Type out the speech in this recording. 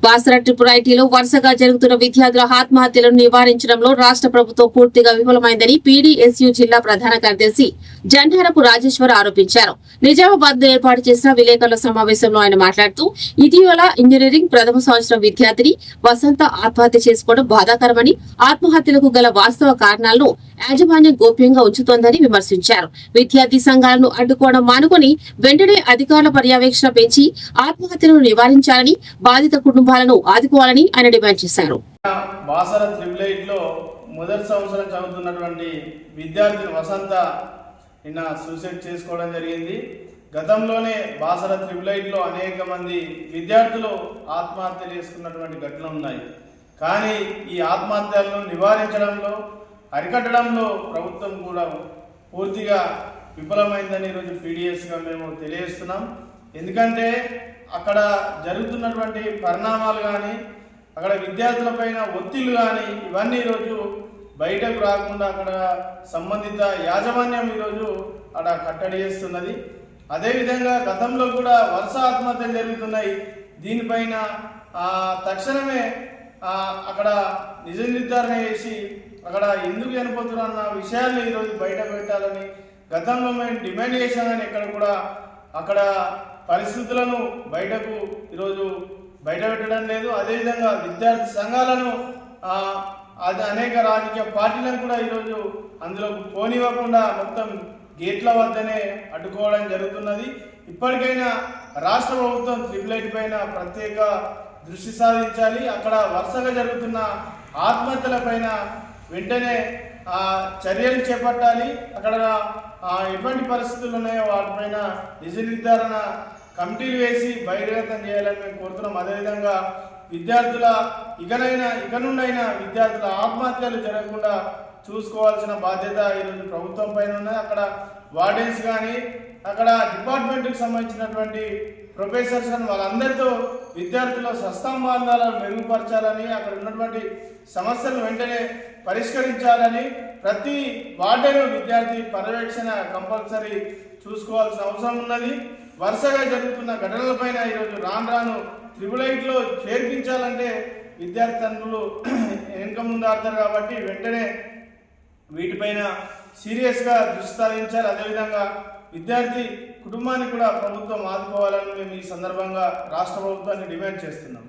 Basara triple ఐటీలో వరుసగా జరుగుతున్న విద్యార్థుల ఆత్మహత్యలను నివారించడంలో రాష్ట్ర ప్రభుత్వం పూర్తిగా విఫలమైందని పీడీఎస్యూ జిల్లా ప్రధాన కార్యదర్శి జండారపు రాజేశ్వర్ ఆరోపించారు. నిజామాబాద్ లో ఏర్పాటు చేసిన విలేకరుల సమావేశంలో ఆయన మాట్లాడుతూ ఇటీవల ఇంజనీరింగ్ ప్రథమ సంవత్సరం విద్యార్థిని వసంత ఆత్మహత్య చేసుకోవడం బాధాకరమని, ఆత్మహత్యలకు గల వాస్తవ కారణాలను యాజమాన్యం గోప్యంగా ఉంచుతోందని విమర్శించారు. విద్యార్థి సంఘాలను అడ్డుకోవడం మానుకొని వెంటనే అధికారుల పర్యవేక్షణ పెంచి ఆత్మహత్యలను నివారించాలని, బాధిత కుటుంబాలను ఆదుకోవాలని ఆయన డిమాండ్ చేశారు. బాసర ట్రిపుల్ ఐటీలో మొదటి సంవత్సరం చదువుతున్నటువంటి విద్యార్థిని వసంత నిన్న సూసైడ్ చేసుకోవడం జరిగింది. గతంలోనే బాసర ట్రిపుల్ ఐటీలో అనేక మంది విద్యార్థులు ఆత్మహత్యలు చేసుకున్నటువంటి ఘటనలు ఉన్నాయి. కానీ ఈ ఆత్మహత్యలను నివారించడంలో, అరికట్టడంలో ప్రభుత్వం కూడా పూర్తిగా విఫలమైందని ఈరోజు పీడీఎస్గా మేము తెలియజేస్తున్నాం. ఎందుకంటే అక్కడ జరుగుతున్నటువంటి పరిణామాలు కానీ, అక్కడ విద్యార్థులపైన ఒత్తిళ్లు కానీ ఇవన్నీ ఈరోజు బయటకు రాకుండా అక్కడ సంబంధిత యాజమాన్యం ఈరోజు అక్కడ కట్టడి చేస్తున్నది. అదేవిధంగా గతంలో కూడా వరుస ఆత్మహత్యలు జరుగుతున్నాయి. దీనిపైన తక్షణమే అక్కడ నిజ నిర్ధారణ చేసి అక్కడ ఎందుకు చనిపోతున్నారు అన్న విషయాన్ని ఈరోజు బయట పెట్టాలని గతంలో మేము డిమాండ్ చేశామని ఎక్కడ కూడా అక్కడ పరిస్థితులను బయటకు ఈరోజు బయట పెట్టడం లేదు. అదేవిధంగా విద్యార్థి సంఘాలను అనేక రాజకీయ పార్టీలను కూడా ఈరోజు అందులోకి పోనివ్వకుండా మొత్తం గేట్ల వద్దనే అడ్డుకోవడం జరుగుతున్నది. ఇప్పటికైనా రాష్ట్ర ప్రభుత్వం ట్రిపుల్ ఐటీ పైన ప్రత్యేక దృష్టి సాధించాలి. అక్కడ వరుసగా జరుగుతున్న ఆత్మహత్యల పైన వెంటనే చర్యలు చేపట్టాలి. అక్కడ ఎటువంటి పరిస్థితులు ఉన్నాయో వాటిపైన నిజ నిర్ధారణ కమిటీలు వేసి బహిర్గతం చేయాలని మేము కోరుతున్నాం. అదేవిధంగా విద్యార్థుల ఇక నుండైనా విద్యార్థుల ఆత్మహత్యలు జరగకుండా చూసుకోవాల్సిన బాధ్యత ఈరోజు ప్రభుత్వం పైన ఉన్నది. అక్కడ వార్డెన్స్ కానీ, అక్కడ డిపార్ట్మెంట్కి సంబంధించినటువంటి ప్రొఫెసర్స్ అని వాళ్ళందరితో విద్యార్థుల సత్సంబంధాలను మెరుగుపరచాలని, అక్కడ ఉన్నటువంటి సమస్యలను వెంటనే పరిష్కరించాలని, ప్రతి వార్డెను విద్యార్థి పర్యవేక్షణ కంపల్సరీ చూసుకోవాల్సిన అవసరం ఉన్నది. వరుసగా జరుగుతున్న ఘటనలపైన ఈరోజు రాను ట్రిపుల్ ఐటీలో చేర్పించాలంటే విద్యార్థి తండ్రులు వెనుక ముందు ఆడతారు. కాబట్టి వెంటనే వీటిపైన సీరియస్గా దృష్టి సాధించాలి. అదేవిధంగా విద్యార్థి కుటుంబాన్ని కూడా ప్రభుత్వం ఆదుకోవాలని మేము ఈ సందర్భంగా రాష్ట్ర ప్రభుత్వాన్ని డిమాండ్ చేస్తున్నాం.